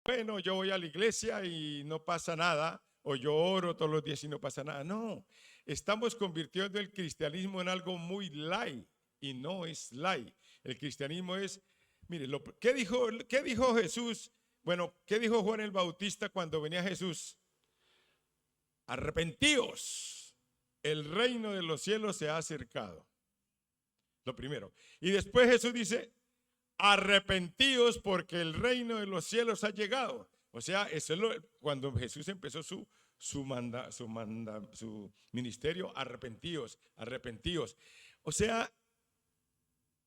bueno, yo voy a la iglesia y no pasa nada, o yo oro todos los días y no pasa nada. No, estamos convirtiendo el cristianismo en algo muy light y no es light. El cristianismo es, mire, qué dijo Jesús? Bueno, ¿qué dijo Juan el Bautista cuando venía Jesús? Arrepentíos, el reino de los cielos se ha acercado. Lo primero. Y después Jesús dice, arrepentíos porque el reino de los cielos ha llegado. O sea, eso es cuando Jesús empezó su ministerio, arrepentíos, arrepentíos. O sea,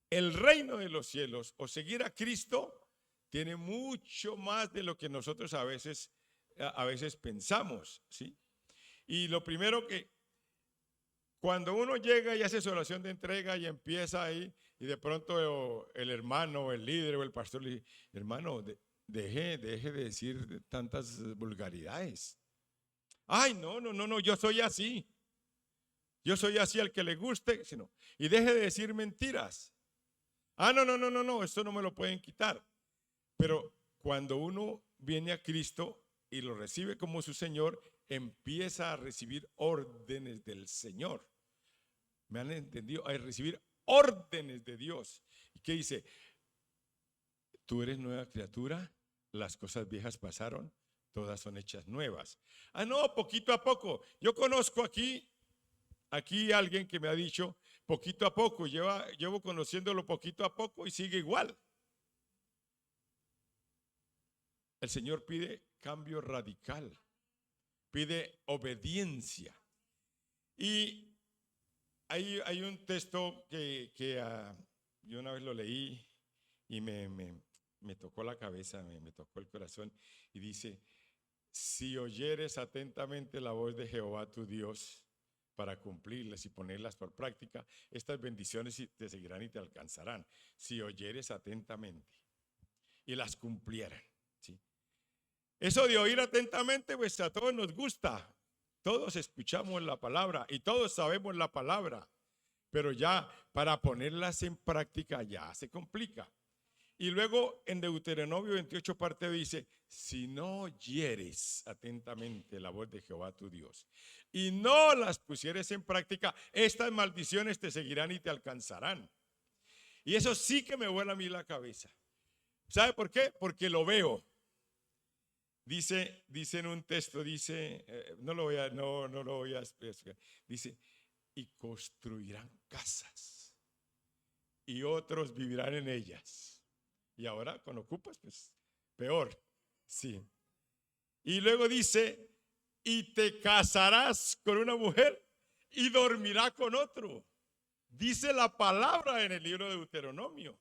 el reino de los cielos o seguir a Cristo tiene mucho más de lo que nosotros a veces pensamos, ¿sí? Y lo primero que, cuando uno llega y hace su oración de entrega y empieza ahí, y de pronto el hermano, o el líder, o el pastor le dice, hermano, deje de decir tantas vulgaridades. Ay, no, yo soy así. Yo soy así al que le guste, sino, y deje de decir mentiras. Ah, no, esto no me lo pueden quitar. Pero cuando uno viene a Cristo y lo recibe como su Señor, empieza a recibir órdenes del Señor. ¿Me han entendido? A recibir órdenes de Dios. ¿Y qué dice? Tú eres nueva criatura, las cosas viejas pasaron, todas son hechas nuevas. Ah, no, poquito a poco. Yo conozco aquí alguien que me ha dicho, poquito a poco, llevo conociéndolo poquito a poco y sigue igual. El Señor pide cambio radical, pide obediencia. Y hay un texto que yo una vez lo leí y me tocó la cabeza, me tocó el corazón, y dice, si oyeres atentamente la voz de Jehová tu Dios para cumplirlas y ponerlas por práctica, estas bendiciones te seguirán y te alcanzarán. Si oyeres atentamente y las cumplieran. ¿Sí? Eso de oír atentamente, pues a todos nos gusta. Todos escuchamos la palabra y todos sabemos la palabra, pero ya para ponerlas en práctica ya se complica. Y luego en Deuteronomio 28 parte dice, si no oyeres atentamente la voz de Jehová tu Dios y no las pusieres en práctica, estas maldiciones te seguirán y te alcanzarán. Y eso sí que me vuela a mí la cabeza. ¿Sabe por qué? Porque lo veo. Dice en un texto, no lo voy a explicar. Dice, y construirán casas y otros vivirán en ellas. Y ahora con ocupas, pues peor. Sí. Y luego dice, y te casarás con una mujer y dormirá con otro. Dice la palabra en el libro de Deuteronomio.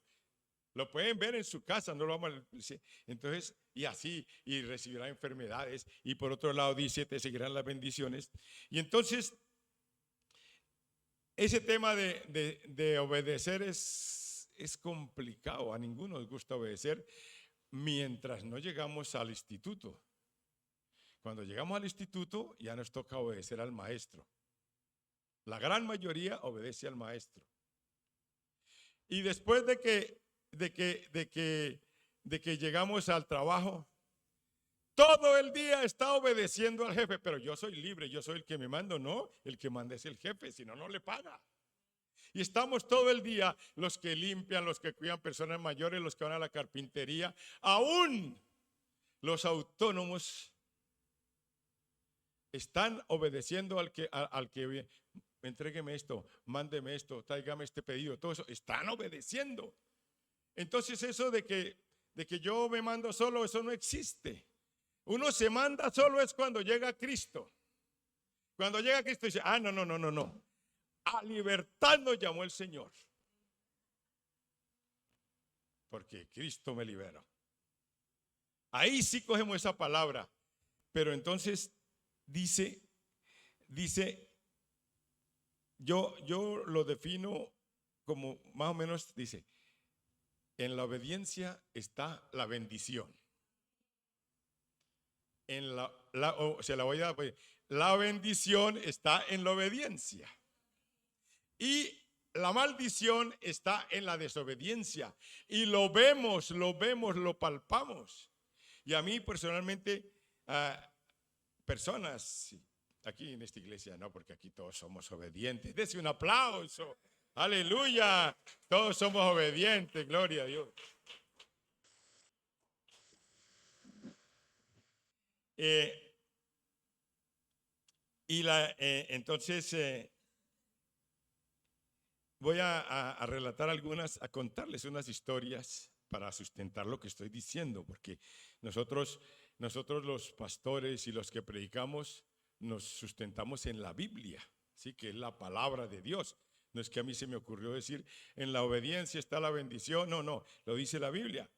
Lo pueden ver en su casa, no lo vamos a decir. Entonces, y así, y recibirá enfermedades. Y por otro lado dice, te seguirán las bendiciones. Y entonces, ese tema de obedecer es complicado. A ninguno nos gusta obedecer mientras no llegamos al instituto. Cuando llegamos al instituto, ya nos toca obedecer al maestro. La gran mayoría obedece al maestro. Y después de que llegamos al trabajo, todo el día está obedeciendo al jefe, pero yo soy libre, yo soy el que me mando, no, el que manda es el jefe, si no, no le paga. Y estamos todo el día, los que limpian, los que cuidan personas mayores, los que van a la carpintería, aún los autónomos están obedeciendo al que entrégueme esto, mándeme esto, tráigame este pedido, todo eso, están obedeciendo. Entonces eso de que yo me mando solo, eso no existe. Uno se manda solo es cuando llega Cristo. Cuando llega Cristo dice, no. A libertad nos llamó el Señor. Porque Cristo me liberó. Ahí sí cogemos esa palabra. Pero entonces dice, yo lo defino como más o menos, dice, en la obediencia está la bendición. La bendición está en la obediencia. Y la maldición está en la desobediencia. Y lo vemos, lo palpamos. Y a mí personalmente, personas, aquí en esta iglesia no, porque aquí todos somos obedientes. Dese un aplauso. Aleluya. Todos somos obedientes. Gloria a Dios. Entonces voy a relatar a contarles unas historias para sustentar lo que estoy diciendo, porque nosotros los pastores y los que predicamos nos sustentamos en la Biblia, ¿sí? Que es la palabra de Dios. No es que a mí se me ocurrió decir, en la obediencia está la bendición. No, lo dice la Biblia.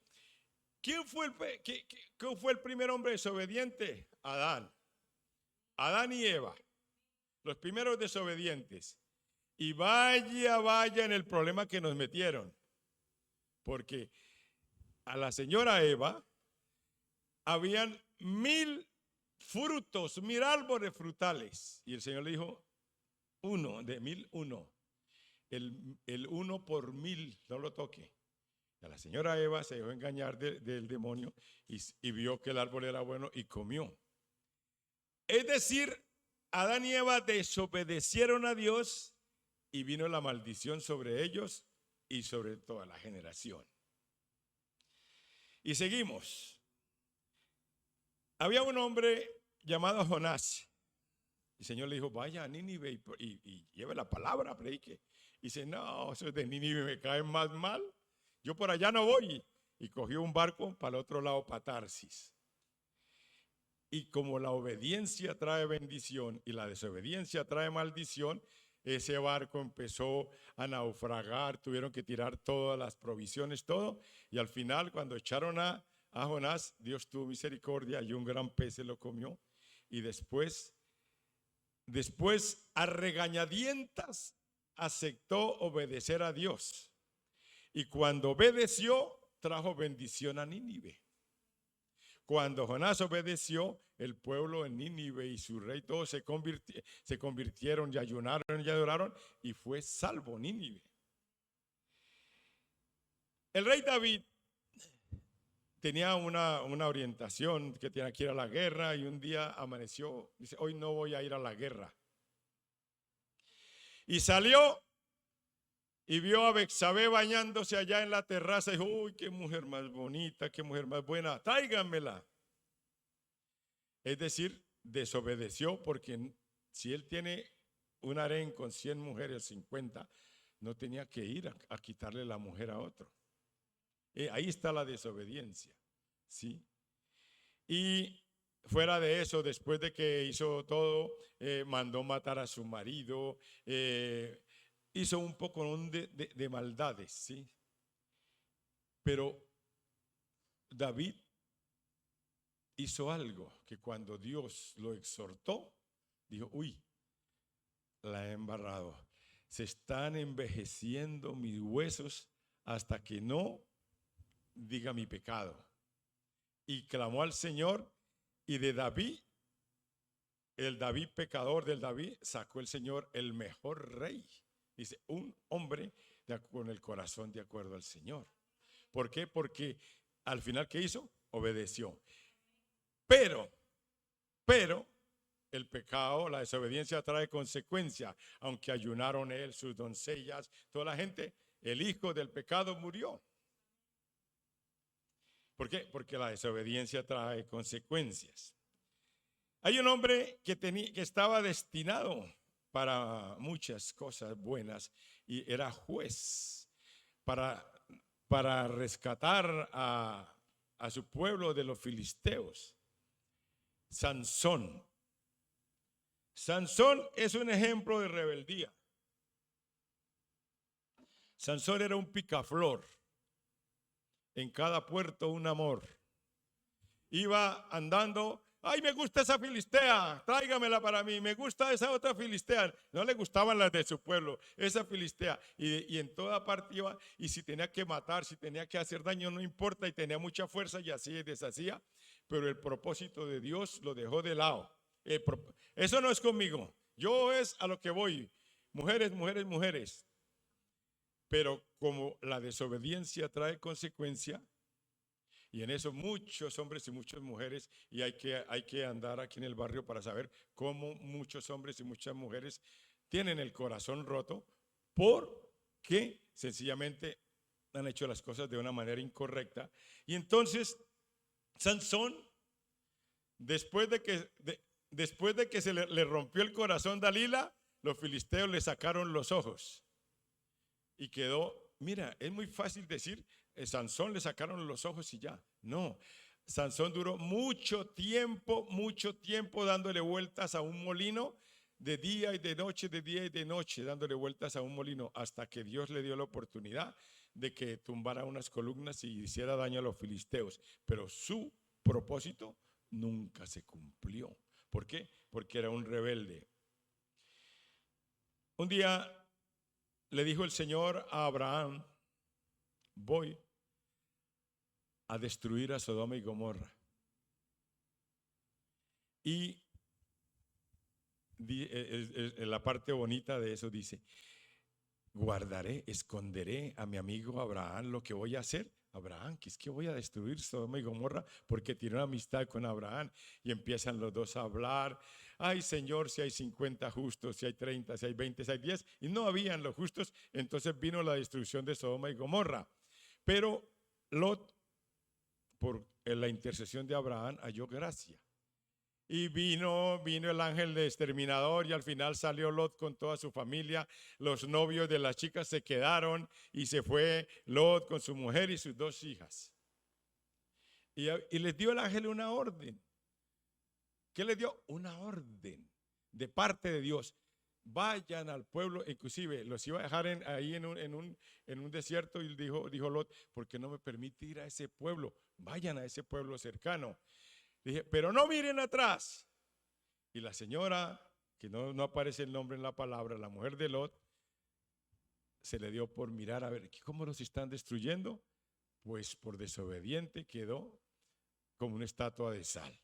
¿Quién fue el primer hombre desobediente? Adán. Adán y Eva, los primeros desobedientes. Y vaya en el problema que nos metieron. Porque a la señora Eva habían 1000 frutos, 1000 árboles frutales. Y el Señor le dijo, de 1000, uno. El 1 por 1000, no lo toque. A la señora Eva se dejó engañar del demonio y vio que el árbol era bueno y comió. Es decir, Adán y Eva desobedecieron a Dios y vino la maldición sobre ellos y sobre toda la generación. Y seguimos. Había un hombre llamado Jonás. El Señor le dijo, vaya a Nínive y lleve la palabra, predique. Y dice, no, eso de Nínive me cae más mal. Yo por allá no voy. Y cogió un barco para el otro lado, para Tarsis. Y como la obediencia trae bendición y la desobediencia trae maldición, ese barco empezó a naufragar, tuvieron que tirar todas las provisiones, todo. Y al final, cuando echaron a Jonás, Dios tuvo misericordia y un gran pez se lo comió. Y después a regañadientas, aceptó obedecer a Dios. Y cuando obedeció, trajo bendición a Nínive. Cuando Jonás obedeció, el pueblo en Nínive y su rey todos se convirtieron y ayunaron y adoraron y fue salvo Nínive. El rey David tenía una orientación que tenía que ir a la guerra y un día amaneció, dice, hoy no voy a ir a la guerra. Y salió y vio a Betsabé bañándose allá en la terraza y dijo, uy, qué mujer más bonita, qué mujer más buena, tráiganmela. Es decir, desobedeció porque si él tiene un harén con 100 mujeres, 50, no tenía que ir a quitarle la mujer a otro. Ahí está la desobediencia, ¿sí? Y fuera de eso, después de que hizo todo, mandó matar a su marido, hizo un poco de maldades, ¿sí? Pero David hizo algo que cuando Dios lo exhortó, dijo, uy, la he embarrado. Se están envejeciendo mis huesos hasta que no diga mi pecado. Y clamó al Señor y de David, el David pecador del David, sacó el Señor el mejor rey. Dice, un hombre con el corazón de acuerdo al Señor. ¿Por qué? Porque al final, ¿qué hizo? Obedeció. Pero el pecado, la desobediencia trae consecuencias. Aunque ayunaron él, sus doncellas, toda la gente, el hijo del pecado murió. ¿Por qué? Porque la desobediencia trae consecuencias. Hay un hombre que estaba destinado para muchas cosas buenas y era juez para rescatar a su pueblo de los filisteos. Sansón. Sansón es un ejemplo de rebeldía. Sansón era un picaflor. En cada puerto un amor. Iba andando, ay, me gusta esa filistea, tráigamela para mí, me gusta esa otra filistea. No le gustaban las de su pueblo, esa filistea. Y en toda parte iba, y si tenía que matar, si tenía que hacer daño, no importa, y tenía mucha fuerza y así deshacía. Pero el propósito de Dios lo dejó de lado. Eso no es conmigo, yo es a lo que voy. Mujeres, mujeres, mujeres. Pero como la desobediencia trae consecuencia, Y en eso muchos hombres y muchas mujeres, y hay que andar aquí en el barrio para saber cómo muchos hombres y muchas mujeres tienen el corazón roto porque sencillamente han hecho las cosas de una manera incorrecta. Y entonces Sansón, después de que le rompió el corazón Dalila, los filisteos le sacaron los ojos y quedó, mira, es muy fácil decir, Sansón le sacaron los ojos y ya. No, Sansón duró mucho tiempo dándole vueltas a un molino, de día y de noche, de día y de noche, dándole vueltas a un molino, hasta que Dios le dio la oportunidad de que tumbara unas columnas y hiciera daño a los filisteos. Pero su propósito nunca se cumplió. ¿Por qué? Porque era un rebelde. Un día le dijo el Señor a Abraham: voy a destruir a Sodoma y Gomorra. Y en la parte bonita de eso dice: guardaré, esconderé a mi amigo Abraham lo que voy a hacer. Abraham, que es que voy a destruir Sodoma y Gomorra porque tiene una amistad con Abraham. Y empiezan los dos a hablar. Ay, Señor, si hay 50 justos, si hay 30, si hay 20, si hay 10. Y no habían los justos. Entonces vino la destrucción de Sodoma y Gomorra. Pero Lot, por la intercesión de Abraham, halló gracia. Y vino el ángel de exterminador y al final salió Lot con toda su familia. Los novios de las chicas se quedaron y se fue Lot con su mujer y sus 2 hijas. Y les dio el ángel una orden. ¿Qué les dio? Una orden de parte de Dios. Vayan al pueblo, inclusive los iba a dejar ahí en un desierto, y dijo Lot: ¿por qué no me permite ir a ese pueblo? Vayan a ese pueblo cercano. Dije, pero no miren atrás. Y la señora, que no aparece el nombre en la palabra, la mujer de Lot, se le dio por mirar a ver cómo los están destruyendo. Pues por desobediente quedó como una estatua de sal.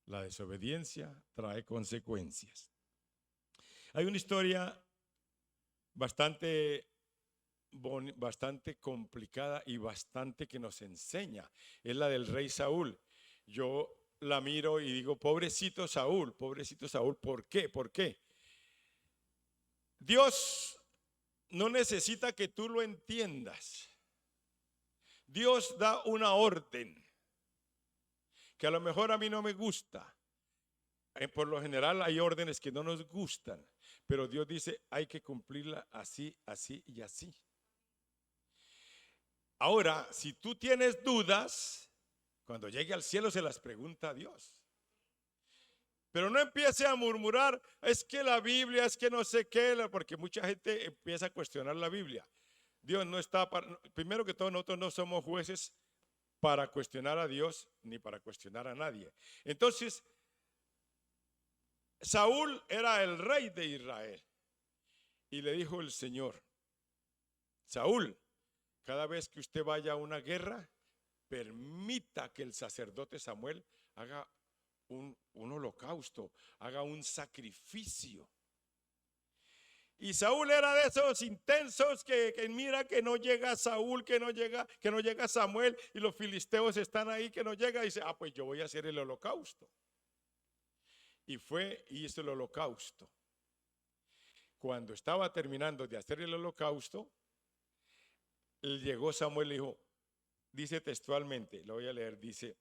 La desobediencia trae consecuencias. Hay una historia bastante complicada y bastante que nos enseña. Es la del rey Saúl. Yo la miro y digo: pobrecito Saúl, pobrecito Saúl. ¿Por qué? ¿Por qué? Dios no necesita que tú lo entiendas. Dios da una orden que a lo mejor a mí no me gusta. Por lo general hay órdenes que no nos gustan, pero Dios dice: hay que cumplirla así, así y así. Ahora, si tú tienes dudas, cuando llegue al cielo se las pregunta a Dios. Pero no empiece a murmurar: es que la Biblia, es que no sé qué, porque mucha gente empieza a cuestionar la Biblia. Dios no está primero que todo, nosotros no somos jueces para cuestionar a Dios ni para cuestionar a nadie. Entonces, Saúl era el rey de Israel y le dijo el Señor: Saúl, cada vez que usted vaya a una guerra, permita que el sacerdote Samuel haga un holocausto, haga un sacrificio. Y Saúl era de esos intensos que mira que no llega Saúl, que no llega Samuel, y los filisteos están ahí, que no llega, y dice: pues yo voy a hacer el holocausto. Y hizo el holocausto. Cuando estaba terminando de hacer el holocausto, llegó Samuel y le dijo, dice textualmente, lo voy a leer, dice,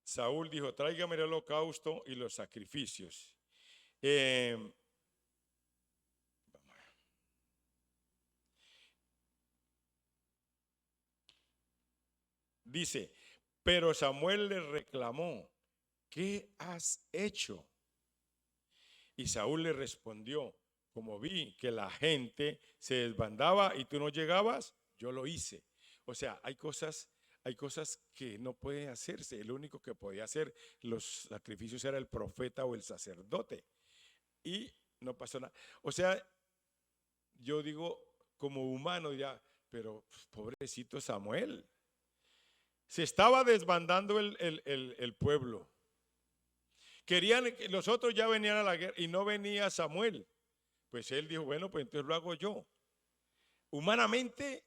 Saúl dijo: tráigame el holocausto y los sacrificios. Dice, pero Samuel le reclamó: ¿qué has hecho? Y Saúl le respondió: como vi que la gente se desbandaba y tú no llegabas, yo lo hice. O sea, hay cosas que no pueden hacerse. El único que podía hacer los sacrificios era el profeta o el sacerdote. Y no pasó nada. O sea, yo digo, como humano ya, pero pobrecito Samuel. Se estaba desbandando el pueblo. Querían, los otros ya venían a la guerra y no venía Samuel. Pues él dijo, bueno, pues entonces lo hago yo. Humanamente,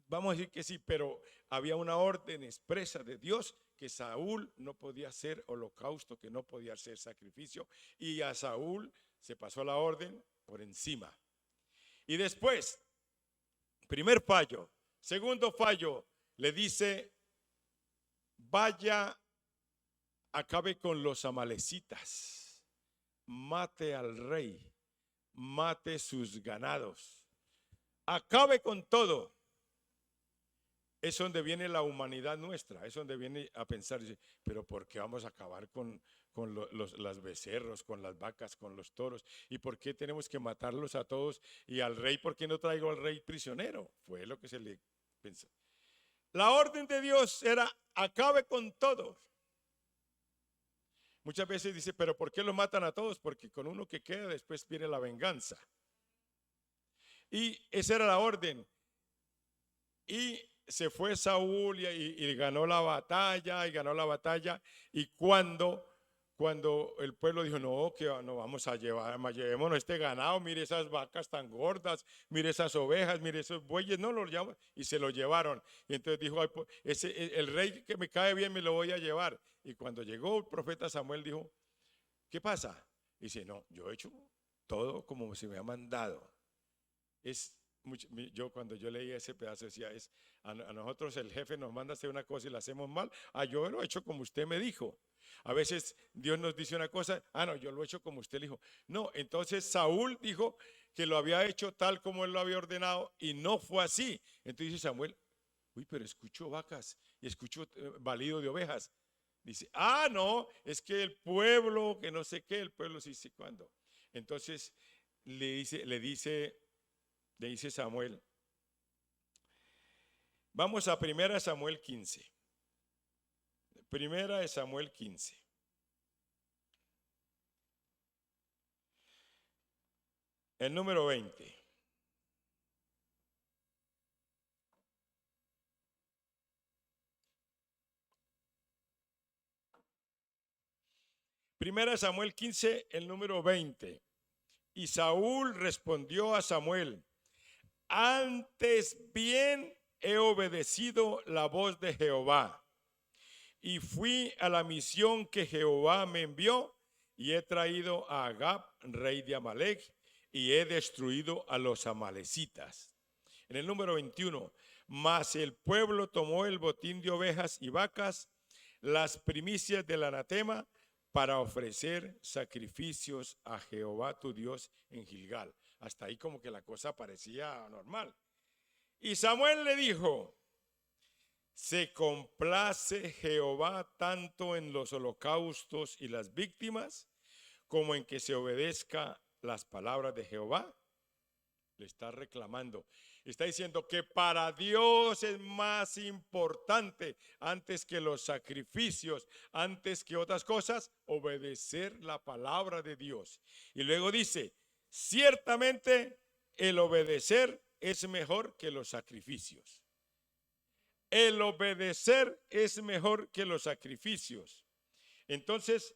vamos a decir que sí, pero había una orden expresa de Dios que Saúl no podía hacer holocausto, que no podía hacer sacrificio, y a Saúl se pasó la orden por encima. Y después, primer fallo. Segundo fallo, le dice, vaya, acabe con los amalecitas, mate al rey, mate sus ganados, acabe con todo. Es donde viene la humanidad nuestra, es donde viene a pensar, pero ¿por qué vamos a acabar con las becerros, con las vacas, con los toros? ¿Y por qué tenemos que matarlos a todos? Y al rey, ¿por qué no traigo al rey prisionero? Fue lo que se le pensó. La orden de Dios era, acabe con todos. Muchas veces dice, pero ¿por qué los matan a todos? Porque con uno que queda después viene la venganza. Y esa era la orden. Y se fue Saúl y ganó la batalla, y cuando el pueblo dijo, no, que no vamos a llevar, llevémonos este ganado, mire esas vacas tan gordas, mire esas ovejas, mire esos bueyes, no los llevamos, y se lo llevaron. Y entonces dijo, el rey que me cae bien me lo voy a llevar. Y cuando llegó el profeta Samuel dijo, ¿qué pasa? Y dice, no, yo he hecho todo como se me ha mandado. Yo cuando yo leía ese pedazo decía, a nosotros el jefe nos manda hacer una cosa y la hacemos mal, yo lo he hecho como usted me dijo. A veces Dios nos dice una cosa, no, yo lo he hecho como usted dijo. No, entonces Saúl dijo que lo había hecho tal como él lo había ordenado y no fue así. Entonces dice Samuel, uy, pero escucho vacas y escucho balido de ovejas. Dice, no, es que el pueblo, que no sé qué, el pueblo sí sé cuándo. Entonces le dice Samuel, vamos a 1 Samuel 15. 1 Samuel 15. El número 20. Primera Samuel 15, el número 20. Y Saúl respondió a Samuel, antes bien he obedecido la voz de Jehová y fui a la misión que Jehová me envió y he traído a Agab, rey de Amalec, y he destruido a los amalecitas. En el número 21, mas el pueblo tomó el botín de ovejas y vacas, las primicias del anatema, para ofrecer sacrificios a Jehová tu Dios en Gilgal. Hasta ahí como que la cosa parecía normal. Y Samuel le dijo, ¿se complace Jehová tanto en los holocaustos y las víctimas como en que se obedezca las palabras de Jehová? Le está reclamando. Está diciendo que para Dios es más importante, antes que los sacrificios, antes que otras cosas, obedecer la palabra de Dios. Y luego dice, ciertamente el obedecer es mejor que los sacrificios. El obedecer es mejor que los sacrificios. Entonces,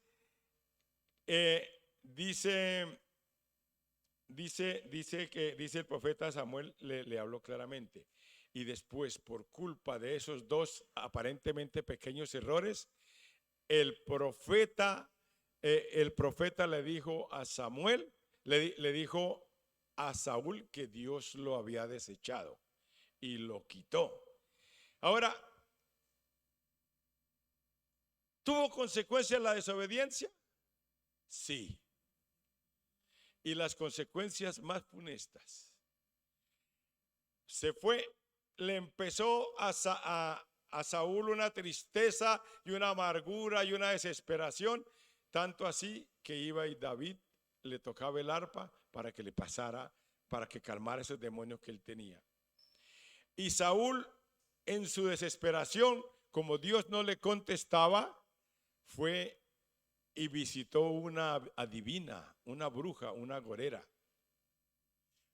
dice el profeta Samuel, le habló claramente. Y después, por culpa de esos dos aparentemente pequeños errores, el profeta le dijo a Samuel, le dijo a Saúl que Dios lo había desechado y lo quitó. Ahora, ¿tuvo consecuencias la desobediencia? Sí. Y las consecuencias más funestas. Se fue, le empezó a Saúl una tristeza y una amargura y una desesperación, tanto así que iba y David le tocaba el arpa para que le pasara, para que calmara esos demonios que él tenía. Y Saúl, en su desesperación, como Dios no le contestaba, fue y visitó una adivina, una bruja, una agorera.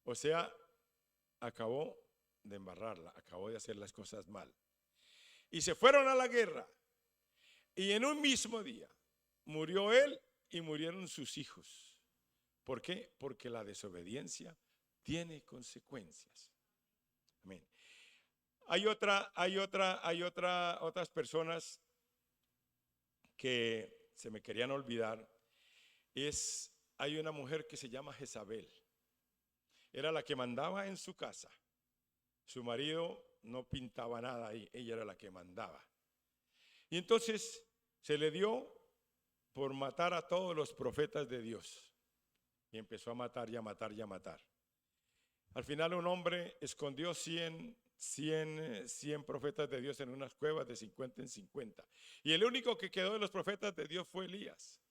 O sea, acabó de embarrarla, acabó de hacer las cosas mal. Y se fueron a la guerra. Y en un mismo día murió él y murieron sus hijos. ¿Por qué? Porque la desobediencia tiene consecuencias. Amén. Otras personas que se me querían olvidar. Hay una mujer que se llama Jezabel. Era la que mandaba en su casa. Su marido no pintaba nada ahí, ella era la que mandaba. Y entonces se le dio por matar a todos los profetas de Dios. Y empezó a matar y a matar y a matar. Al final un hombre escondió 100 profetas de Dios en unas cuevas de 50 en 50. Y el único que quedó de los profetas de Dios fue Elías.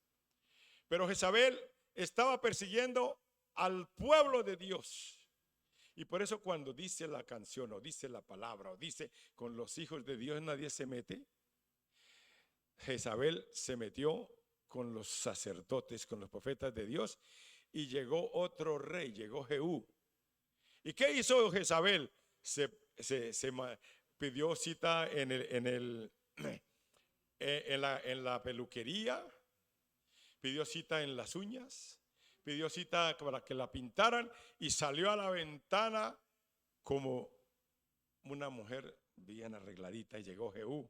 Pero Jezabel estaba persiguiendo al pueblo de Dios. Y por eso cuando dice la canción o dice la palabra o dice con los hijos de Dios nadie se mete, Jezabel se metió con los sacerdotes, con los profetas de Dios, y llegó otro rey, llegó Jehú. ¿Y qué hizo Jezabel? Pidió cita en la peluquería, pidió cita en las uñas, pidió cita para que la pintaran y salió a la ventana como una mujer bien arregladita. Y llegó Jehú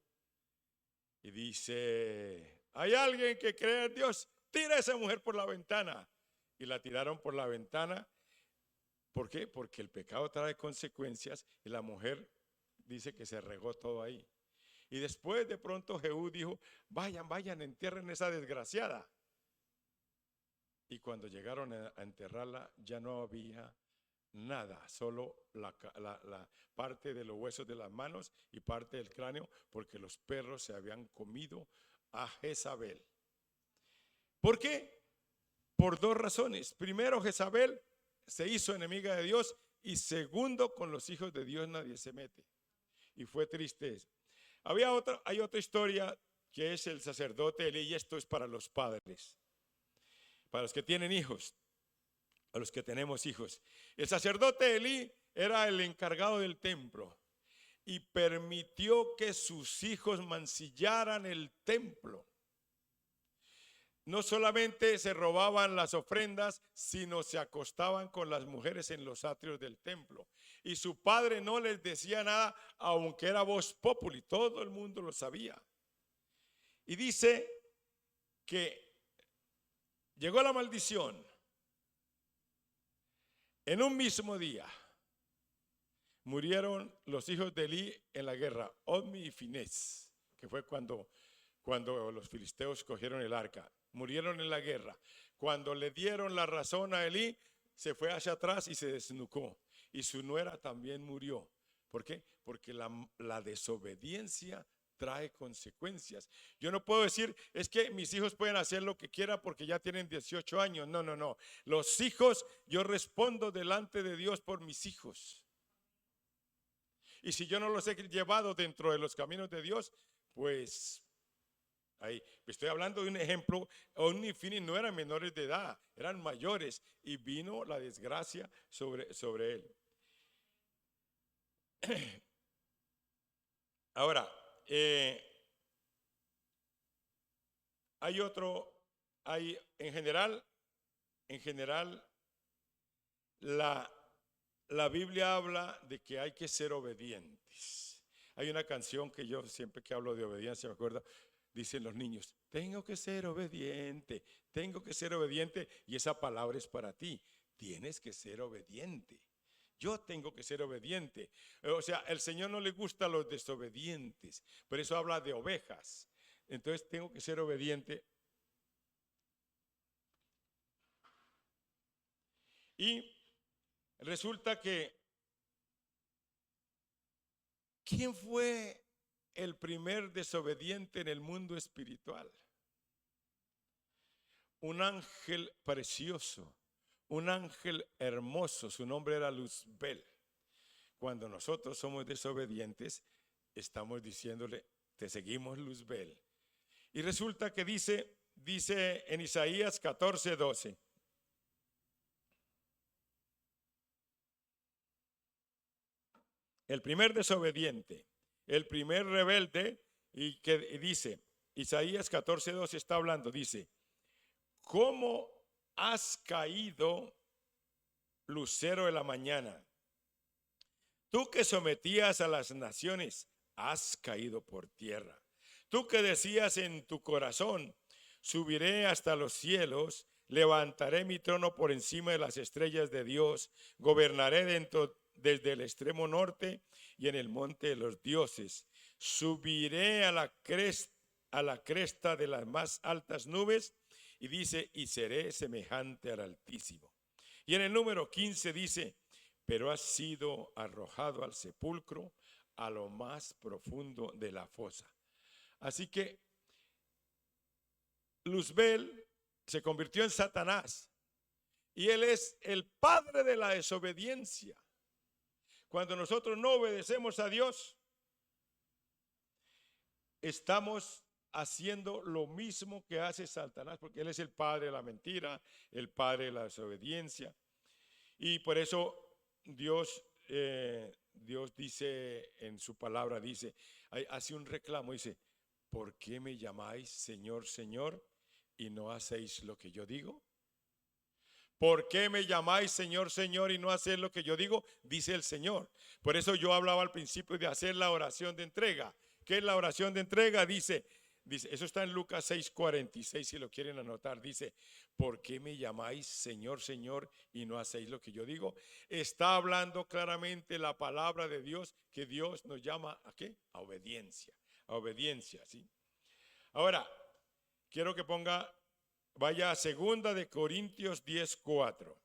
y dice: ¿hay alguien que cree en Dios? Tira a esa mujer por la ventana. Y la tiraron por la ventana. ¿Por qué? Porque el pecado trae consecuencias y la mujer dice que se regó todo ahí. Y después de pronto Jehú dijo: vayan, entierren a esa desgraciada. Y cuando llegaron a enterrarla ya no había nada, solo la parte de los huesos de las manos y parte del cráneo, porque los perros se habían comido a Jezabel. ¿Por qué? Por dos razones. Primero, Jezabel se hizo enemiga de Dios, y segundo, con los hijos de Dios nadie se mete. Y fue triste eso. Hay otra historia que es el sacerdote Elí, y esto es para los padres, para los que tienen hijos, a los que tenemos hijos. El sacerdote Elí era el encargado del templo y permitió que sus hijos mancillaran el templo. No solamente se robaban las ofrendas, sino se acostaban con las mujeres en los atrios del templo. Y su padre no les decía nada, aunque era vox populi, todo el mundo lo sabía. Y dice que llegó la maldición en un mismo día. Murieron los hijos de Elí en la guerra, Ofni y Finés, que fue cuando los filisteos cogieron el arca. Murieron en la guerra. Cuando le dieron la razón a Elí, se fue hacia atrás y se desnucó. Y su nuera también murió. ¿Por qué? Porque la desobediencia trae consecuencias. Yo no puedo decir: es que mis hijos pueden hacer lo que quieran porque ya tienen 18 años. No. Los hijos, yo respondo delante de Dios por mis hijos. Y si yo no los he llevado dentro de los caminos de Dios, pues ahí estoy hablando de un ejemplo. Ofni y Finés no eran menores de edad, eran mayores, y vino la desgracia sobre él. Ahora, en general, la Biblia habla de que hay que ser obedientes. Hay una canción que yo siempre que hablo de obediencia me acuerdo. Dicen los niños: tengo que ser obediente, y esa palabra es para ti. Tienes que ser obediente. Yo tengo que ser obediente. O sea, el Señor no le gusta a los desobedientes. Por eso habla de ovejas. Entonces tengo que ser obediente. Y resulta que, ¿quién fue el primer desobediente en el mundo espiritual? Un ángel precioso, un ángel hermoso, su nombre era Luzbel. Cuando nosotros somos desobedientes, estamos diciéndole: te seguimos, Luzbel. Y resulta que dice en Isaías 14:12. El primer desobediente, el primer rebelde, y dice, Isaías 14:12 está hablando, dice: ¿cómo has caído, lucero de la mañana. Tú que sometías a las naciones, has caído por tierra. Tú que decías en tu corazón, subiré hasta los cielos, levantaré mi trono por encima de las estrellas de Dios, gobernaré desde el extremo norte y en el monte de los dioses. Subiré a la cresta de las más altas nubes, y dice, y seré semejante al Altísimo. Y en el número 15 dice, pero has sido arrojado al sepulcro, a lo más profundo de la fosa. Así que Luzbel se convirtió en Satanás, y él es el padre de la desobediencia. Cuando nosotros no obedecemos a Dios, estamos haciendo lo mismo que hace Satanás, porque él es el padre de la mentira, el padre de la desobediencia. Y por eso Dios dice en su palabra, hace un reclamo, dice, ¿por qué me llamáis Señor, Señor, y no hacéis lo que yo digo? ¿Por qué me llamáis Señor, Señor, y no hacéis lo que yo digo? Dice el Señor. Por eso yo hablaba al principio de hacer la oración de entrega. ¿Qué es la oración de entrega? Dice, eso está en Lucas 6:46, si lo quieren anotar. Dice, ¿por qué me llamáis Señor, Señor, y no hacéis lo que yo digo? Está hablando claramente la palabra de Dios, que Dios nos llama ¿a qué? A obediencia. A obediencia, ¿sí? Ahora, quiero que vaya a 2 Corintios 10:4.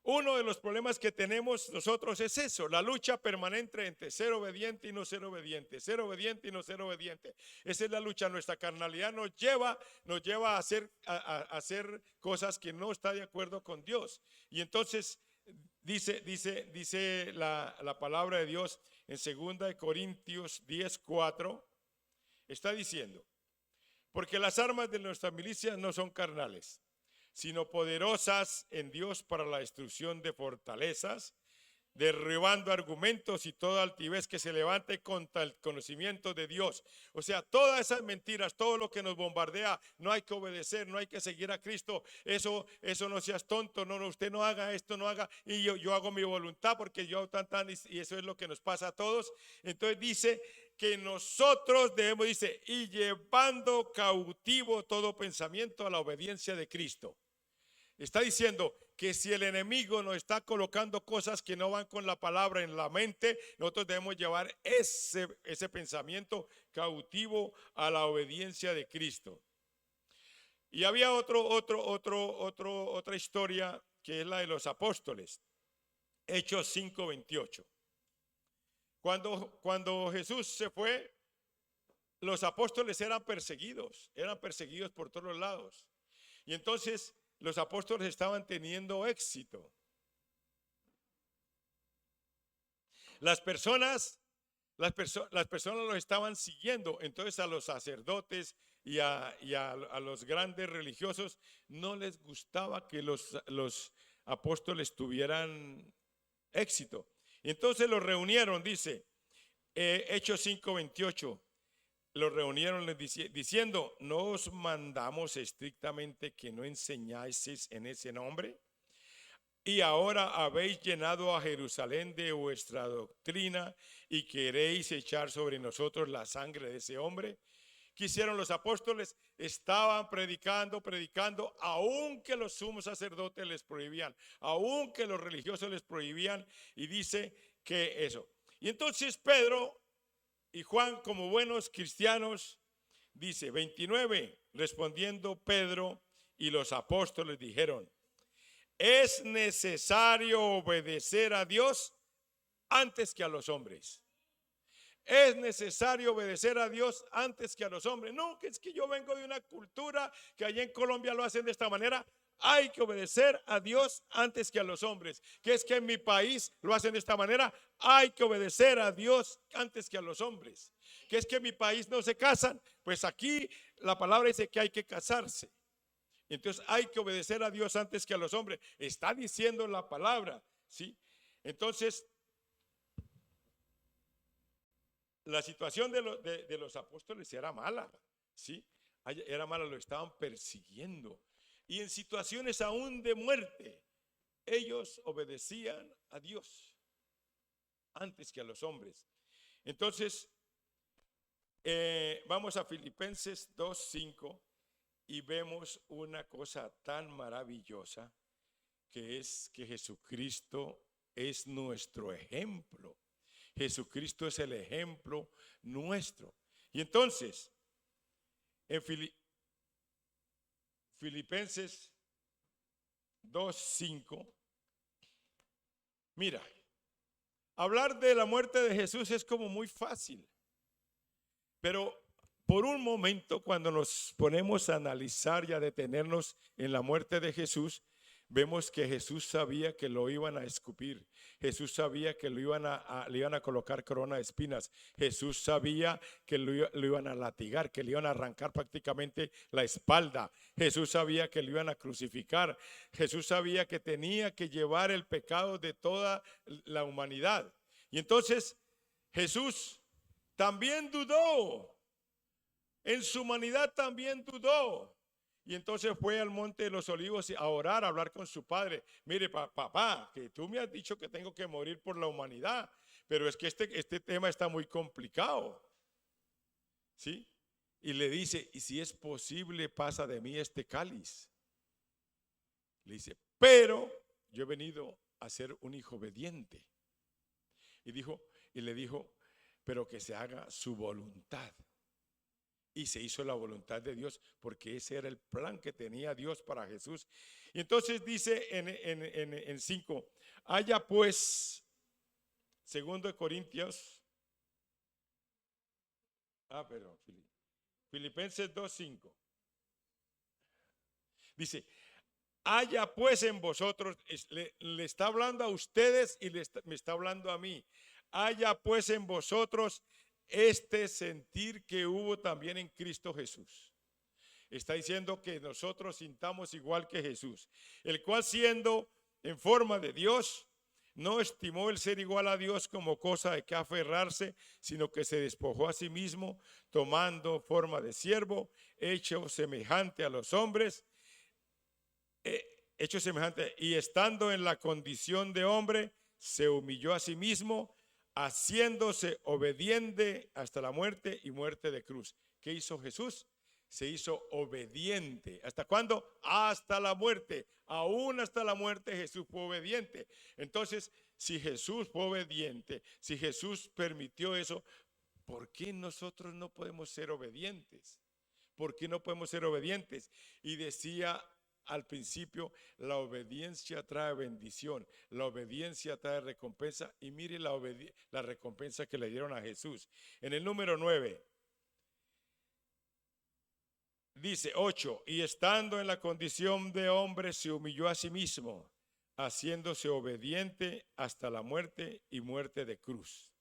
Uno de los problemas que tenemos nosotros es eso, la lucha permanente entre ser obediente y no ser obediente, ser obediente y no ser obediente. Esa es la lucha. Nuestra carnalidad nos lleva a hacer cosas que no está de acuerdo con Dios. Y entonces dice la palabra de Dios en 2 Corintios 10:4, está diciendo, porque las armas de nuestra milicia no son carnales, sino poderosas en Dios para la destrucción de fortalezas, derribando argumentos y toda altivez que se levante contra el conocimiento de Dios. O sea, todas esas mentiras, todo lo que nos bombardea, no hay que obedecer, no hay que seguir a Cristo. Eso no seas tonto, no, usted no haga esto, no haga, y yo hago mi voluntad porque yo y eso es lo que nos pasa a todos. Entonces dice que nosotros debemos, y llevando cautivo todo pensamiento a la obediencia de Cristo. Está diciendo que si el enemigo nos está colocando cosas que no van con la palabra en la mente, nosotros debemos llevar ese pensamiento cautivo a la obediencia de Cristo. Y había otra historia, que es la de los apóstoles. Hechos 5:28. Cuando Jesús se fue, los apóstoles eran perseguidos por todos lados. Y entonces los apóstoles estaban teniendo éxito. Las personas los estaban siguiendo. Entonces a los sacerdotes y a los grandes religiosos no les gustaba que los apóstoles tuvieran éxito. Y entonces los reunieron, dice Hechos 5:28. Los reunieron diciendo, ¿no os mandamos estrictamente que no enseñáis en ese nombre? Y ahora habéis llenado a Jerusalén de vuestra doctrina y queréis echar sobre nosotros la sangre de ese hombre. ¿Qué hicieron los apóstoles? Estaban predicando, aunque los sumos sacerdotes les prohibían, aunque los religiosos les prohibían, y dice que eso. Y entonces Pedro y Juan, como buenos cristianos, dice 29, respondiendo Pedro y los apóstoles dijeron, es necesario obedecer a Dios antes que a los hombres. Es necesario obedecer a Dios antes que a los hombres. No, que es que yo vengo de una cultura que allá en Colombia lo hacen de esta manera. Hay que obedecer a Dios antes que a los hombres. Que es que en mi país lo hacen de esta manera. Hay que obedecer a Dios antes que a los hombres. Que es que en mi país no se casan. Pues aquí la palabra dice que hay que casarse. Entonces hay que obedecer a Dios antes que a los hombres. Está diciendo la palabra, ¿sí? Entonces, la situación de los apóstoles era mala, ¿sí? Era mala, lo estaban persiguiendo. y en situaciones aún de muerte, ellos obedecían a Dios antes que a los hombres. Entonces, vamos a Filipenses 2:5 y vemos una cosa tan maravillosa, que es que Jesucristo es nuestro ejemplo. Jesucristo es el ejemplo nuestro. Y entonces, en Filipenses 2:5, mira, hablar de la muerte de Jesús es como muy fácil, pero por un momento, cuando nos ponemos a analizar y a detenernos en la muerte de Jesús, vemos que Jesús sabía que lo iban a escupir. Jesús sabía que le iban a colocar corona de espinas. Jesús sabía que lo iban a latigar, que le iban a arrancar prácticamente la espalda. Jesús sabía que lo iban a crucificar. Jesús sabía que tenía que llevar el pecado de toda la humanidad. Y entonces Jesús también dudó. En su humanidad también dudó. Y entonces fue al Monte de los Olivos a orar, a hablar con su padre. Mire, papá, que tú me has dicho que tengo que morir por la humanidad, pero es que este tema está muy complicado. ¿Sí? Y le dice, y si es posible, pasa de mí este cáliz. Le dice, pero yo he venido a ser un hijo obediente. Y le dijo, pero que se haga su voluntad. Y se hizo la voluntad de Dios, porque ese era el plan que tenía Dios para Jesús. Y entonces dice en 5, haya pues, 2 Corintios, perdón, Filipenses 2:5. Dice, haya pues en vosotros, le está hablando a ustedes y me está hablando a mí. Haya pues en vosotros este sentir que hubo también en Cristo Jesús. Está diciendo que nosotros sintamos igual que Jesús, el cual siendo en forma de Dios, no estimó el ser igual a Dios como cosa de que aferrarse, sino que se despojó a sí mismo, tomando forma de siervo, hecho semejante a los hombres, hecho semejante, y estando en la condición de hombre, se humilló a sí mismo, haciéndose obediente hasta la muerte y muerte de cruz. ¿Qué hizo Jesús? Se hizo obediente. ¿Hasta cuándo? Hasta la muerte. Aún hasta la muerte Jesús fue obediente. Entonces, si Jesús fue obediente, si Jesús permitió eso, ¿por qué nosotros no podemos ser obedientes? ¿Por qué no podemos ser obedientes? Y decía al principio, la obediencia trae bendición, la obediencia trae recompensa, y mire la recompensa que le dieron a Jesús. En el número 9 dice 8, y estando en la condición de hombre se humilló a sí mismo, haciéndose obediente hasta la muerte y muerte de cruz.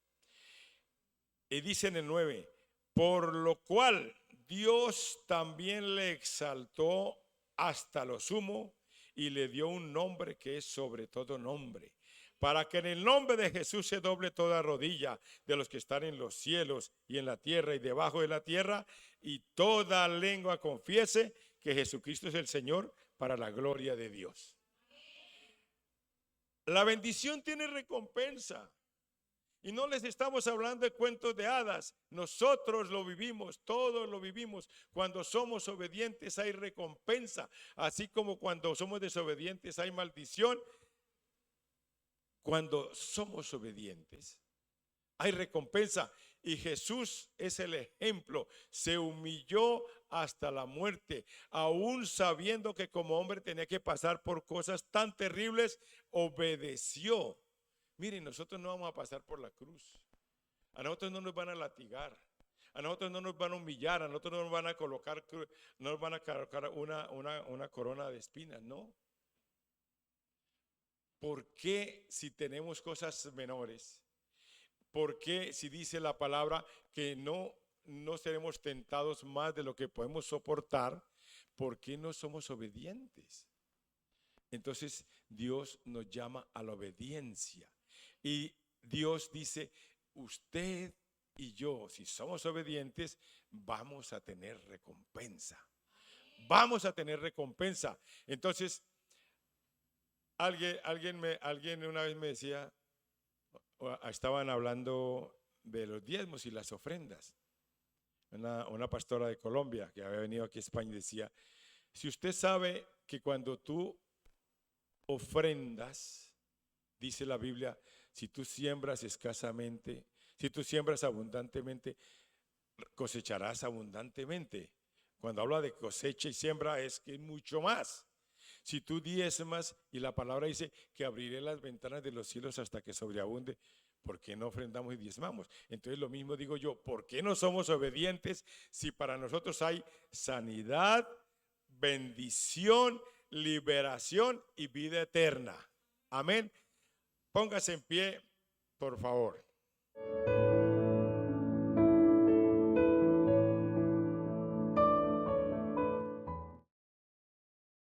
Y dice en el 9, por lo cual Dios también le exaltó hasta lo sumo y le dio un nombre que es sobre todo nombre, para que en el nombre de Jesús se doble toda rodilla de los que están en los cielos y en la tierra y debajo de la tierra, y toda lengua confiese que Jesucristo es el Señor, para la gloria de Dios. La bendición tiene recompensa. Y no les estamos hablando de cuentos de hadas. Nosotros lo vivimos, todos lo vivimos. Cuando somos obedientes hay recompensa, así como cuando somos desobedientes hay maldición. Cuando somos obedientes hay recompensa. Y Jesús es el ejemplo. Se humilló hasta la muerte, aún sabiendo que como hombre tenía que pasar por cosas tan terribles, obedeció. Miren, nosotros no vamos a pasar por la cruz. A nosotros no nos van a latigar. A nosotros no nos van a humillar. A nosotros no nos van a colocar, una corona de espinas, no. ¿Por qué si tenemos cosas menores? ¿Por qué si dice la palabra que no seremos tentados más de lo que podemos soportar? ¿Por qué no somos obedientes? Entonces Dios nos llama a la obediencia. Y Dios dice, usted y yo, si somos obedientes, vamos a tener recompensa. vamos a tener recompensa. Entonces, alguien una vez me decía, estaban hablando de los diezmos y las ofrendas. Una pastora de Colombia que había venido aquí a España decía, si usted sabe que cuando tú ofrendas, dice la Biblia, si tú siembras escasamente, si tú siembras abundantemente, cosecharás abundantemente. Cuando habla de cosecha y siembra es que es mucho más. Si tú diezmas, y la palabra dice que abriré las ventanas de los cielos hasta que sobreabunde, ¿por qué no ofrendamos y diezmamos? Entonces lo mismo digo yo, ¿por qué no somos obedientes si para nosotros hay sanidad, bendición, liberación y vida eterna? Amén. Póngase en pie, por favor.